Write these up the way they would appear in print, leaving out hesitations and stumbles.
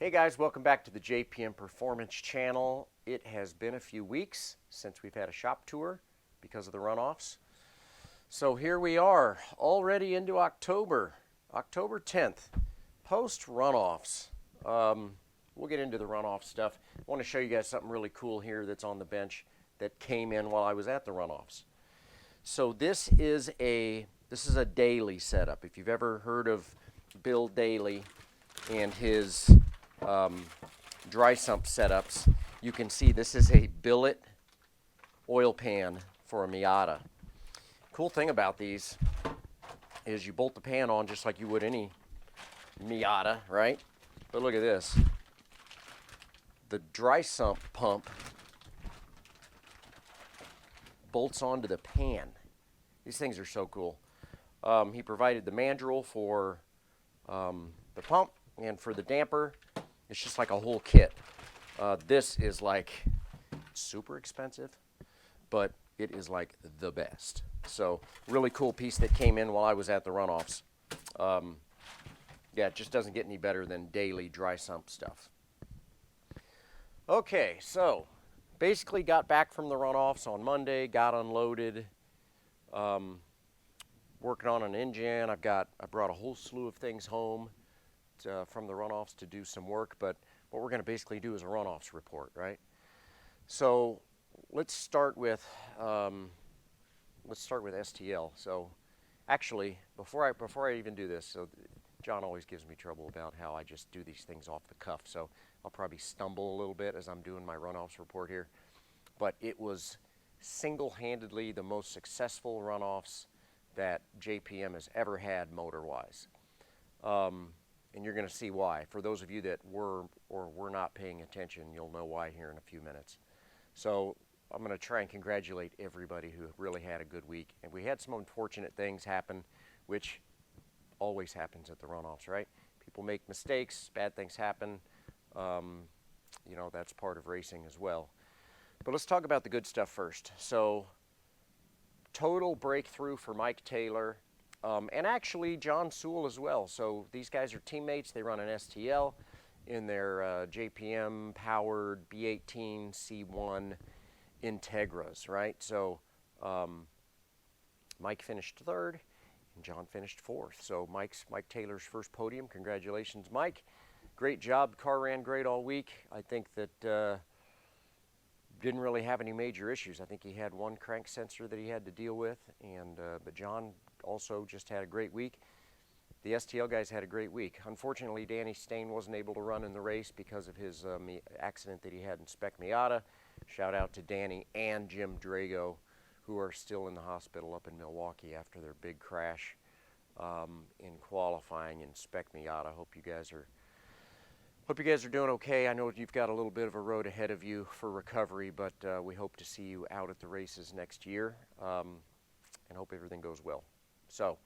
Hey guys, welcome back to the JPM Performance channel. It has been a few weeks since we've had a shop tour because of the runoffs. So here we are, already into October 10th, post runoffs. We'll get into the runoff stuff. I want to show you guys something really cool here that's on the bench that came in while I was at the runoffs. So this is a daily setup. If you've ever heard of Bill Daly and his dry sump setups, you can see this is a billet oil pan for a Miata. Cool thing about these is you bolt the pan on just like you would any Miata, right? But look at this. The dry sump pump bolts onto the pan. These things are so cool. He provided the mandrel for the pump and for the damper. It's just like a whole kit. This is like super expensive, but it is like the best. So really cool piece that came in while I was at the runoffs. Yeah, it just doesn't get any better than daily dry sump stuff. Okay, so basically got back from the runoffs on Monday, got unloaded, working on an engine. I brought a whole slew of things home from the runoffs to do some work, but what we're going to basically do is a runoffs report, right? So let's start with STL. So actually, before I even do this, so John always gives me trouble about how I just do these things off the cuff. So I'll probably stumble a little bit as I'm doing my runoffs report here, but it was single-handedly the most successful runoffs that JPM has ever had motor-wise. And you're going to see why. For those of you that were or were not paying attention, you'll know why here in a few minutes. So I'm going to try and congratulate everybody who really had a good week. And we had some unfortunate things happen, which always happens at the runoffs, right? People make mistakes, bad things happen. You know, that's part of racing as well. But let's talk about the good stuff first. So total breakthrough for Mike Taylor. And actually John Sewell as well. So these guys are teammates. They run an STL in their JPM powered B18 C1 Integras, right? So Mike finished third and John finished fourth. So Mike Taylor's first podium. Congratulations, Mike. Great job. Car ran great all week. I think that didn't really have any major issues. I think he had one crank sensor that he had to deal with, and but John also just had a great week. The STL guys had a great week. Unfortunately, Danny Stain wasn't able to run in the race because of his accident that he had in Spec Miata. Shout out to Danny and Jim Drago, who are still in the hospital up in Milwaukee after their big crash in qualifying in Spec Miata. Hope you guys are doing okay. I know you've got a little bit of a road ahead of you for recovery, but we hope to see you out at the races next year, and hope everything goes well. So,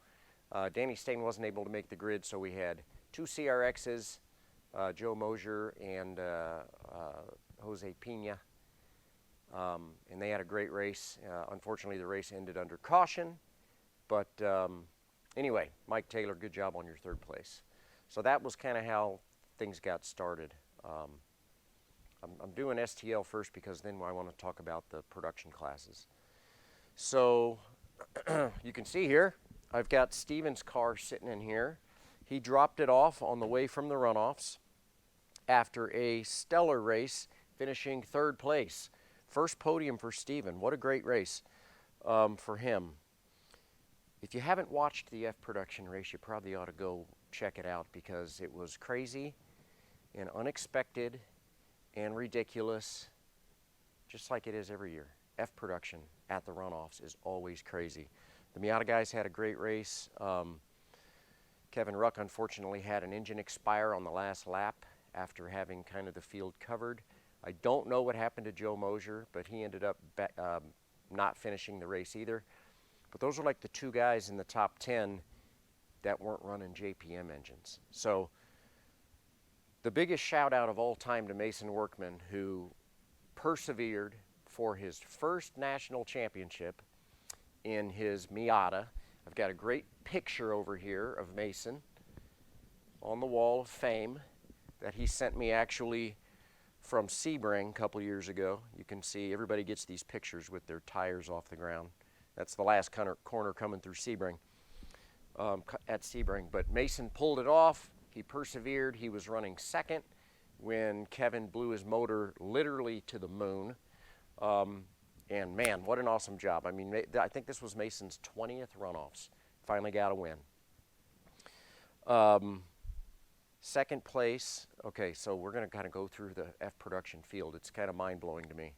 Danny Stain wasn't able to make the grid, so we had two CRXs, Joe Mosier and Jose Pina, and they had a great race. Unfortunately, the race ended under caution, but anyway, Mike Taylor, good job on your third place. So that was kind of how things got started. I'm doing STL first because then I want to talk about the production classes. So you can see here, I've got Steven's car sitting in here. He dropped it off on the way from the runoffs after a stellar race, finishing third place. First podium for Steven. What a great race for him. If you haven't watched the F production race, you probably ought to go check it out because it was crazy and unexpected and ridiculous, just like it is every year. F production at the runoffs is always crazy. The Miata guys had a great race. Kevin Ruck unfortunately had an engine expire on the last lap after having kind of the field covered. I don't know what happened to Joe Mosier, but he ended up not finishing the race either. But those are like the two guys in the top 10 that weren't running JPM engines. So the biggest shout out of all time to Mason Workman, who persevered for his first national championship in his Miata. I've got a great picture over here of Mason on the wall of fame. that he sent me actually from Sebring a couple years ago. You can see everybody gets these pictures with their tires off the ground. That's the last corner coming through Sebring, at Sebring. But Mason pulled it off. He persevered. He was running second when Kevin blew his motor literally to the moon. And man, what an awesome job. I mean, I think this was Mason's 20th runoffs. Finally got a win. Second place, okay, so we're going to kind of go through the F production field. It's kind of mind-blowing to me.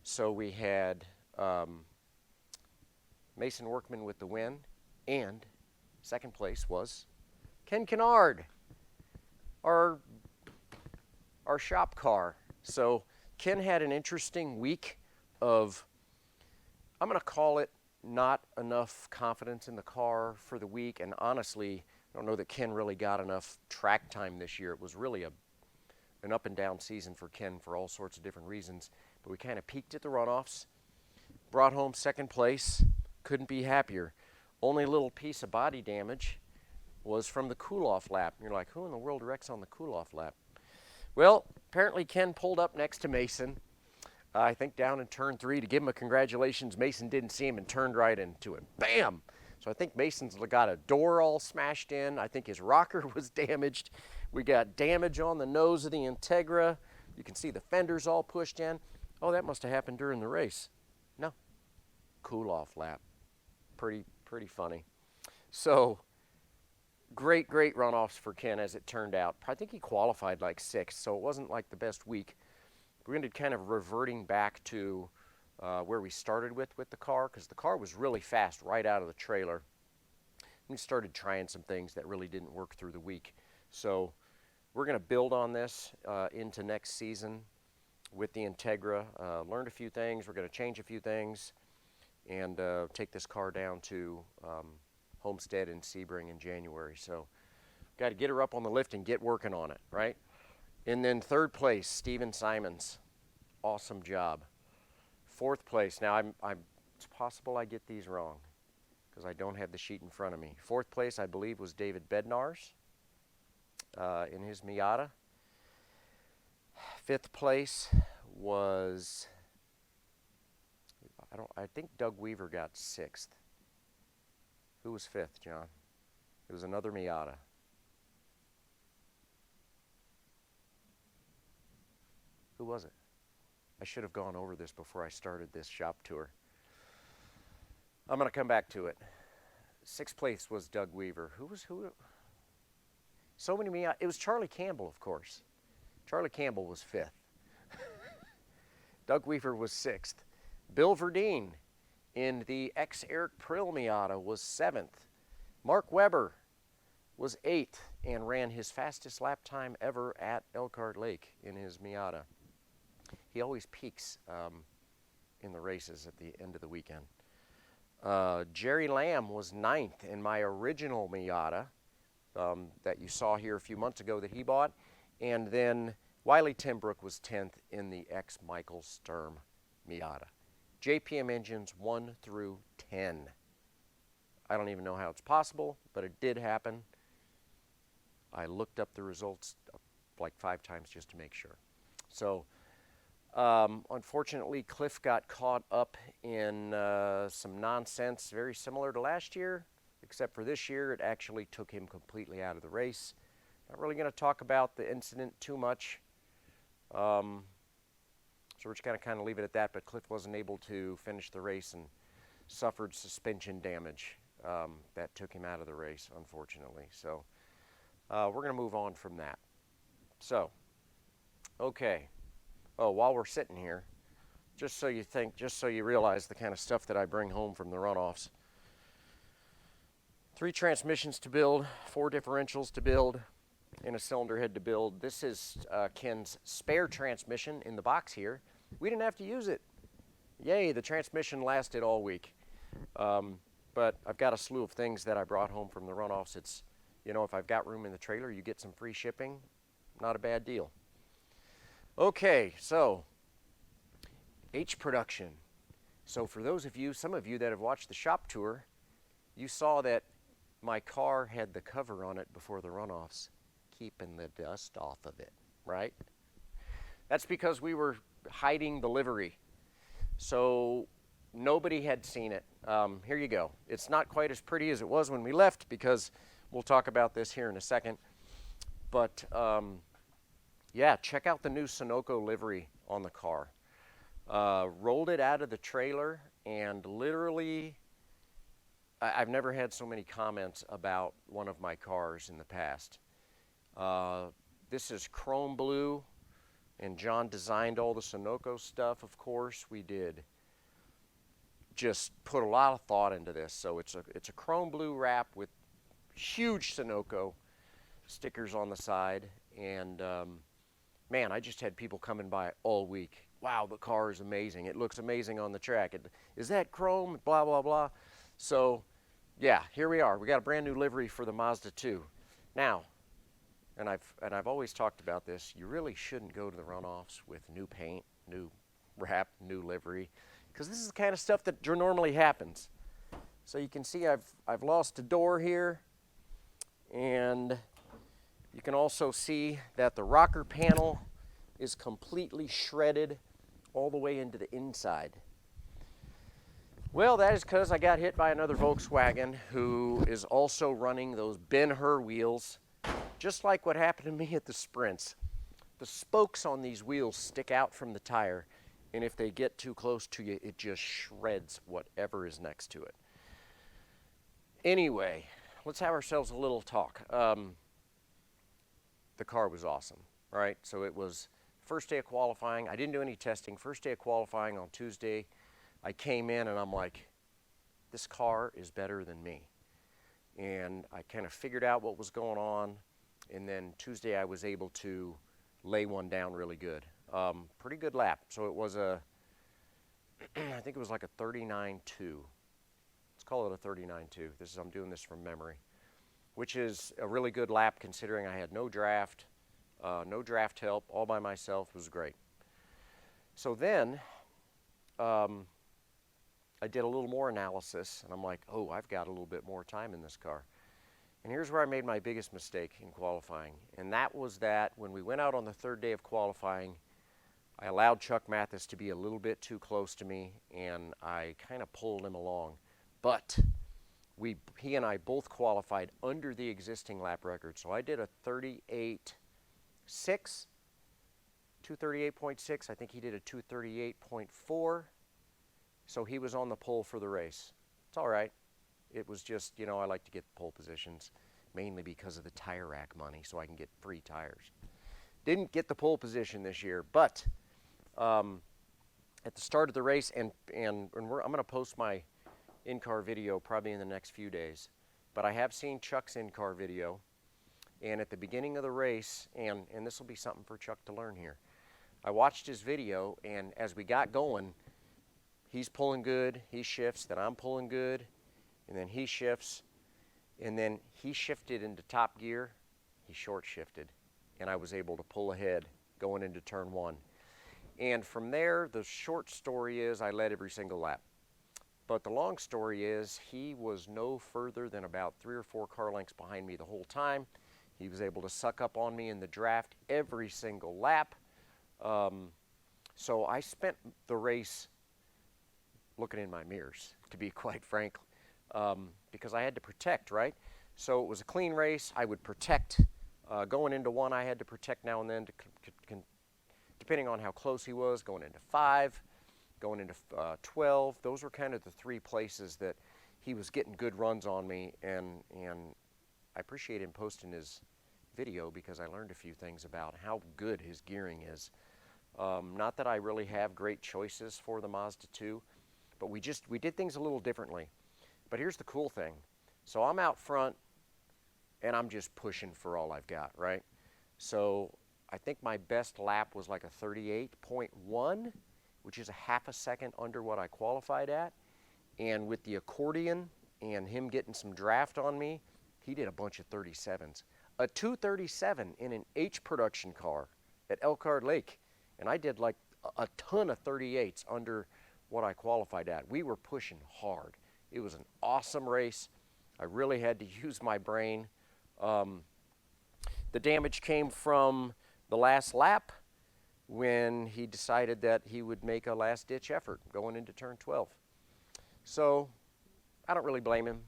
So we had Mason Workman with the win, and second place was Ken Kennard, our shop car. So Ken had an interesting week of, I'm going to call it, not enough confidence in the car for the week, and honestly, I don't know that Ken really got enough track time this year. It was really an up and down season for Ken for all sorts of different reasons. But we kind of peaked at the runoffs, brought home second place, couldn't be happier. Only little piece of body damage was from the cool-off lap. And you're like, who in the world wrecks on the cool-off lap? Well, apparently Ken pulled up next to Mason, I think down in turn 3 to give him a congratulations. Mason didn't see him and turned right into it. Bam! So I think Mason's got a door all smashed in. I think his rocker was damaged. We got damage on the nose of the Integra. You can see the fenders all pushed in. Oh, that must have happened during the race. No. Cool-off lap. Pretty funny. So great runoffs for Ken as it turned out. I think he qualified like 6th, so it wasn't like the best week. We're going to kind of reverting back to where we started with the car, because the car was really fast right out of the trailer. We started trying some things that really didn't work through the week. So we're going to build on this into next season with the Integra. Learned a few things. We're going to change a few things and take this car down to Homestead in Sebring in January. So got to get her up on the lift and get working on it, right? And then third place, Steven Simons. Awesome job. Fourth place. Now, it's possible I get these wrong because I don't have the sheet in front of me. Fourth place, I believe, was David Bednar's in his Miata. Fifth place was, I think Doug Weaver got 6th. Who was 5th, John? It was another Miata. Who was it? I should have gone over this before I started this shop tour. I'm going to come back to it. 6th place was Doug Weaver. Who? So many Miata. It was Charlie Campbell, of course. Charlie Campbell was 5th. Doug Weaver was 6th. Bill Verdeen in the ex-Eric Prill Miata was 7th. Mark Weber was 8th and ran his fastest lap time ever at Elkhart Lake in his Miata. He always peaks in the races at the end of the weekend. Jerry Lamb was 9th in my original Miata that you saw here a few months ago that he bought. And then Wiley Timbrook was 10th in the ex-Michael Sturm Miata. JPM Engines 1 through 10. I don't even know how it's possible, but it did happen. I looked up the results like 5 times just to make sure. So unfortunately, Cliff got caught up in some nonsense very similar to last year, except for this year it actually took him completely out of the race. Not really going to talk about the incident too much, so we're just going to kind of leave it at that, but Cliff wasn't able to finish the race and suffered suspension damage that took him out of the race, unfortunately. So we're going to move on from that. So, okay. Oh, while we're sitting here, just so you realize the kind of stuff that I bring home from the runoffs. 3 transmissions to build, 4 differentials to build, and a cylinder head to build. This is Ken's spare transmission in the box here. We didn't have to use it. Yay, the transmission lasted all week. But I've got a slew of things that I brought home from the runoffs. It's, if I've got room in the trailer, you get some free shipping. Not a bad deal. Okay, so H production. So for those of you, some of you that have watched the shop tour, you saw that my car had the cover on it before the runoffs. keeping the dust off of it, right? That's because we were hiding the livery. So nobody had seen it. Here you go. It's not quite as pretty as it was when we left because we'll talk about this here in a second. But yeah, check out the new Sunoco livery on the car. Rolled it out of the trailer and literally, I've never had so many comments about one of my cars in the past. This is chrome blue, and John designed all the Sunoco stuff, of course. We did just put a lot of thought into this. So it's a chrome blue wrap with huge Sunoco stickers on the side. And man, I just had people coming by all week. Wow, the car is amazing. It looks amazing on the track. Is that chrome? Blah, blah, blah. So yeah, here we are. We got a brand new livery for the Mazda 2. Now, and I've always talked about this, you really shouldn't go to the Runoffs with new paint, new wrap, new livery, because this is the kind of stuff that normally happens. So you can see I've lost a door here, and you can also see that the rocker panel is completely shredded all the way into the inside. Well, that is because I got hit by another Volkswagen who is also running those Ben-Hur wheels, just like what happened to me at the Sprints. The spokes on these wheels stick out from the tire, and if they get too close to you, it just shreds whatever is next to it. Anyway, let's have ourselves a little talk. The car was awesome, right? So it was first day of qualifying. I didn't do any testing. First day of qualifying on Tuesday, I came in and I'm like, this car is better than me. And I kind of figured out what was going on. And then Tuesday I was able to lay one down really good. Pretty good lap. So it was I think it was like a 39.2. Let's call it a 39.2. I'm doing this from memory, which is a really good lap considering I had no draft help, all by myself. It was great. So then I did a little more analysis, and I'm like, oh, I've got a little bit more time in this car. And here's where I made my biggest mistake in qualifying, and that was that when we went out on the third day of qualifying, I allowed Chuck Mathis to be a little bit too close to me, and I kind of pulled him along. But he and I both qualified under the existing lap record, so I did a 38.6, 238.6. I think he did a 238.4. So he was on the pole for the race. It's all right. It was just, you know, I like to get pole positions, mainly because of the tire rack money, so I can get free tires. Didn't get the pole position this year, but at the start of the race, and I'm going to post my in-car video probably in the next few days, but I have seen Chuck's in-car video, and at the beginning of the race, and this will be something for Chuck to learn here, I watched his video, and as we got going, he's pulling good, he shifts, then I'm pulling good, and then he shifts, and then he shifted into top gear, he short shifted, and I was able to pull ahead going into turn one. And from there, the short story is I led every single lap. But the long story is he was no further than about 3 or 4 car lengths behind me the whole time. He was able to suck up on me in the draft every single lap. So I spent the race looking in my mirrors, to be quite frank, because I had to protect, right? So it was a clean race. I would protect. Going into 1, I had to protect now and then, depending on how close he was, going into 5, going into 12. Those were kind of the 3 places that he was getting good runs on me, and I appreciate him posting his video because I learned a few things about how good his gearing is. Not that I really have great choices for the Mazda 2, but we did things a little differently. But here's the cool thing. So I'm out front, and I'm just pushing for all I've got, right? So I think my best lap was like a 38.1, which is a half a second under what I qualified at. And with the accordion and him getting some draft on me, he did a bunch of 37s. A 237 in an H production car at Elkhart Lake. And I did like a ton of 38s under what I qualified at. We were pushing hard. It was an awesome race. I really had to use my brain. The damage came from the last lap when he decided that he would make a last-ditch effort going into turn 12. So I don't really blame him.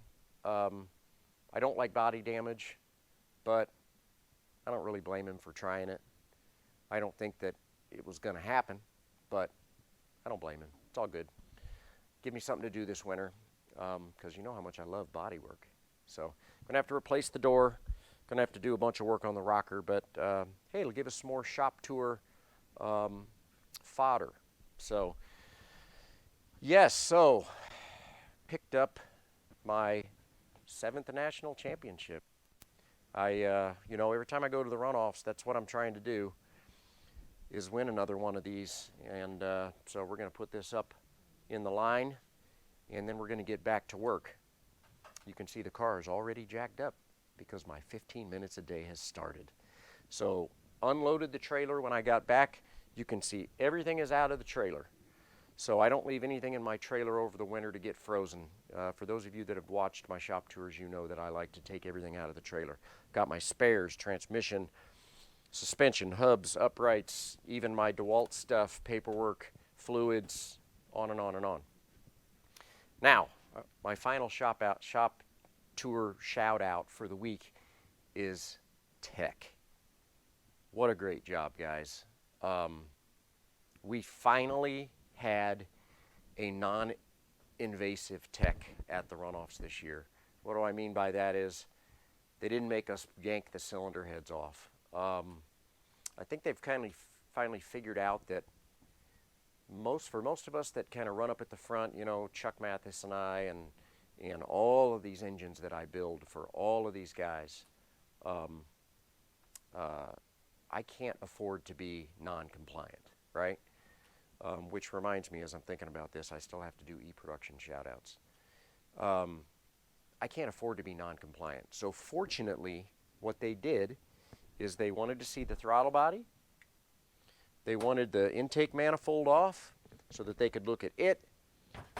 I don't like body damage, but I don't really blame him for trying it. I don't think that it was going to happen, but I don't blame him. It's all good. Give me something to do this winter, because you know how much I love body work. So I'm going to have to replace the door. Going to have to do a bunch of work on the rocker, but hey, it'll give us some more shop tour fodder. So yes, so picked up my 7th national championship. You know, every time I go to the runoffs, that's what I'm trying to do, is win another one of these. And so we're going to put this up in the line, and then we're going to get back to work. You can see the car is already jacked up because my 15 minutes a day has started. So unloaded the trailer when I got back. You can see everything is out of the trailer. So I don't leave anything in my trailer over the winter to get frozen. For those of you that have watched my shop tours, you know that I like to take everything out of the trailer. Got my spares, transmission, suspension, hubs, uprights, even my DeWalt stuff, paperwork, fluids, on and on and on. Now, my final shop tour shout out for the week is Tech. What a great job, guys. We finally had a non-invasive tech at the runoffs this year. What do I mean by that is they didn't make us yank the cylinder heads off. I think they've kind of finally figured out that for most of us that kind of run up at the front, you know, Chuck Mathis and I and all of these engines that I build for all of these guys, I can't afford to be non-compliant, right? Which reminds me, as I'm thinking about this, I still have to do e-production shout-outs. I can't afford to be non-compliant. So fortunately, what they did is they wanted to see the throttle body. They wanted the intake manifold off so that they could look at it,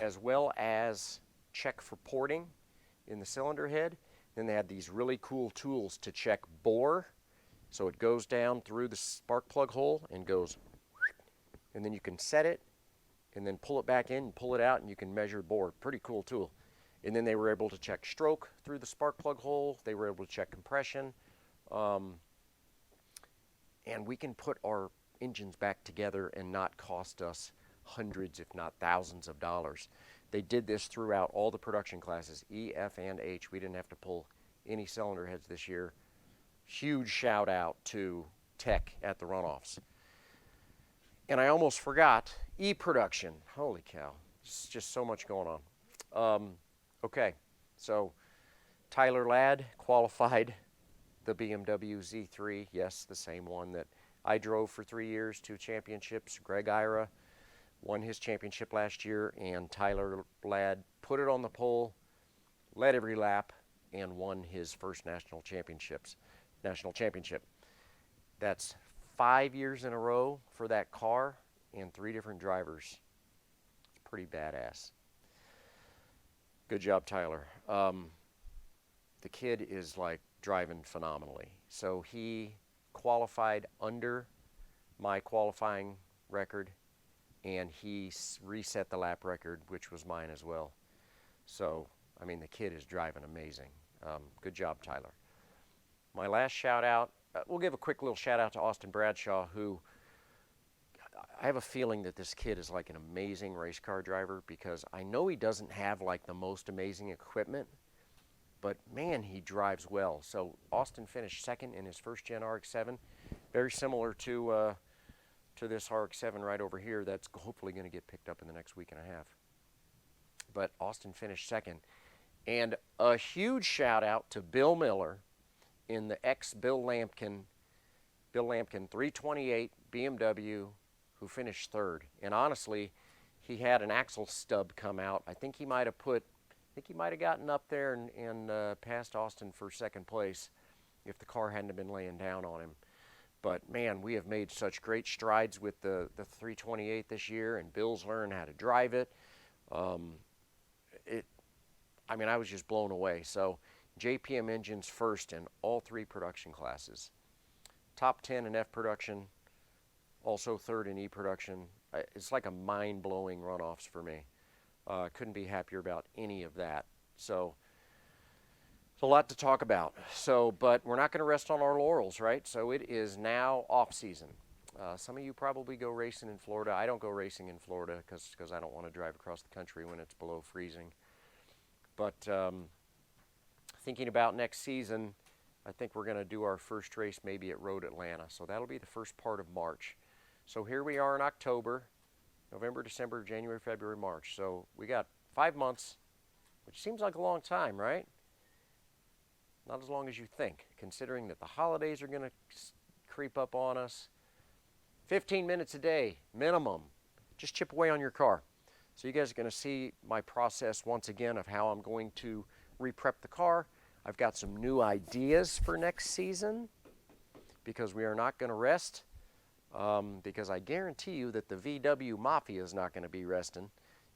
as well as check for porting in the cylinder head. Then they had these really cool tools to check bore. So it goes down through the spark plug hole and goes, and then you can set it and then pull it back in and pull it out and you can measure bore. Pretty cool tool. And then they were able to check stroke through the spark plug hole. They were able to check compression. And we can put our engines back together and not cost us hundreds, if not thousands of dollars. They did this throughout all the production classes, E, F, and H. We didn't have to pull any cylinder heads this year. Huge shout out to Tech at the runoffs. And I almost forgot e-production. Holy cow. It's just so much going on. Okay, so Tyler Ladd qualified the BMW Z3. Yes, the same one that I drove for 3 years, 2 championships. Greg Ira won his championship last year, and Tyler Ladd put it on the pole, led every lap, and won his first national championship. That's 5 years in a row for that car and 3 different drivers. It's pretty badass. Good job, Tyler. The kid is like driving phenomenally. So he qualified under my qualifying record, and he reset the lap record, which was mine as well. So, I mean, the kid is driving amazing. Good job, Tyler. My last shout out, we'll give a quick little shout out to Austin Bradshaw, who I have a feeling that this kid is like an amazing race car driver, because I know he doesn't have like the most amazing equipment, but man, he drives well. So Austin finished second in his first gen RX-7, very similar to this RX-7 right over here that's hopefully going to get picked up in the next week and a half. But Austin finished second. And a huge shout out to Bill Miller in the ex-Bill Lampkin 328 BMW, who finished third. And honestly, he had an axle stub come out. I think he might have gotten up there and passed Austin for second place if the car hadn't been laying down on him. But man, we have made such great strides with the 328 this year, and Bill's learned how to drive it. I mean, I was just blown away. So JPM Engines first in all 3 production classes. top 10 in F production, also third in E production. It's like a mind-blowing Runoffs for me. Couldn't be happier about any of that. So it's a lot to talk about. So, but we're not going to rest on our laurels, right? So it is now off season. Some of you probably go racing in Florida. I don't go racing in Florida because I don't want to drive across the country when it's below freezing. But thinking about next season, I think we're going to do our first race maybe at Road Atlanta. So that'll be the first part of March. So here we are in October, November, December, January, February, March. So we got 5 months, which seems like a long time, right? Not as long as you think, considering that the holidays are going to creep up on us. 15 minutes a day, minimum. Just chip away on your car. So you guys are going to see my process once again of how I'm going to re-prep the car. I've got some new ideas for next season because we are not going to rest. Because I guarantee you that the VW Mafia is not going to be resting.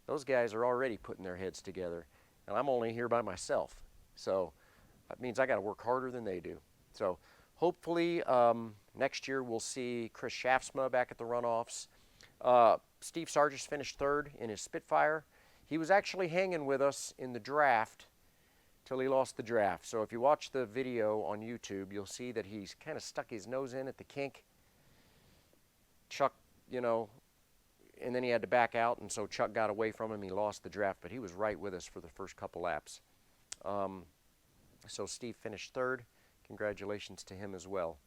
Those guys are already putting their heads together, and I'm only here by myself. So that means I got to work harder than they do. So hopefully next year we'll see Chris Shaftsma back at the Runoffs. Steve Sargis finished third in his Spitfire. He was actually hanging with us in the draft till he lost the draft. So if you watch the video on YouTube, you'll see that he's kind of stuck his nose in at the kink. Chuck, you know, and then he had to back out, and so Chuck got away from him. He lost the draft, but he was right with us for the first couple laps. So Steve finished third. Congratulations to him as well.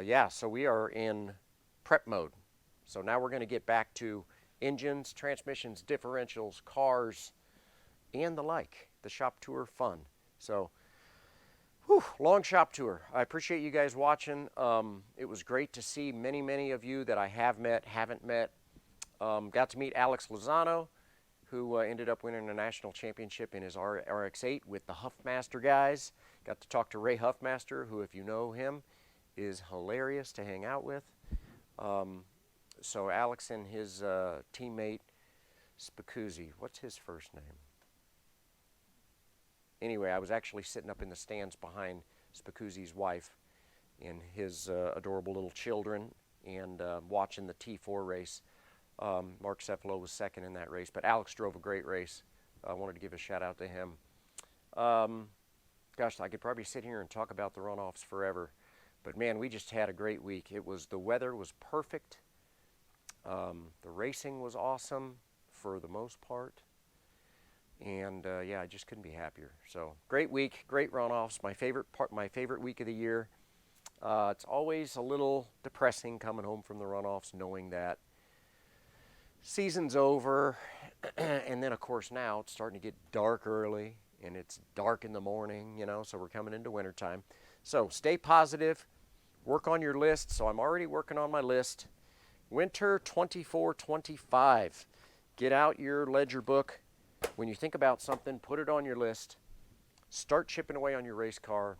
Yeah, so we are in prep mode. So now we're going to get back to engines, transmissions, differentials, cars, and the like. The shop tour fun. So, whew, long shop tour. I appreciate you guys watching. It was great to see many of you that I have met, haven't met. Got to meet Alex Lozano, who ended up winning a national championship in his RX-8 with the Huffmaster guys. Got to talk to Ray Huffmaster, who, if you know him, is hilarious to hang out with. So Alex and his teammate, Spacuzzi, what's his first name? Anyway, I was actually sitting up in the stands behind Spacuzzi's wife and his adorable little children and watching the T4 race. Mark Cefalo was second in that race, but Alex drove a great race. I wanted to give a shout out to him. Gosh, I could probably sit here and talk about the Runoffs forever, but man, we just had a great week. The weather was perfect. The racing was awesome for the most part. And yeah, I just couldn't be happier. So great week, great Runoffs. My favorite week of the year. It's always a little depressing coming home from the Runoffs, knowing that season's over, and then of course now it's starting to get dark early, and it's dark in the morning, you know. So we're coming into wintertime. So stay positive, work on your list. So I'm already working on my list. Winter 24-25. Get out your ledger book. When you think about something, put it on your list. Start chipping away on your race car.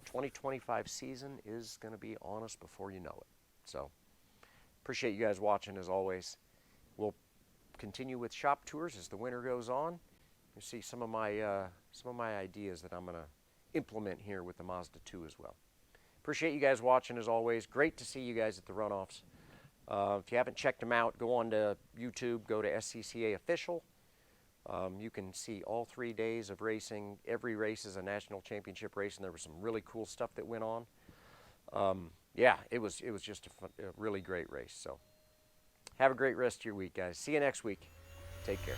2025 season is going to be on us before you know it. So, appreciate you guys watching as always. We'll continue with shop tours as the winter goes on. You see some of my ideas that I'm going to implement here with the Mazda 2 as well. Appreciate you guys watching as always. Great to see you guys at the Runoffs. If you haven't checked them out, go on to YouTube, go to SCCA Official. You can see all 3 days of racing. Every race is a national championship race, and there was some really cool stuff that went on. Yeah, it was just a really great race. So have a great rest of your week, guys. See you next week. Take care.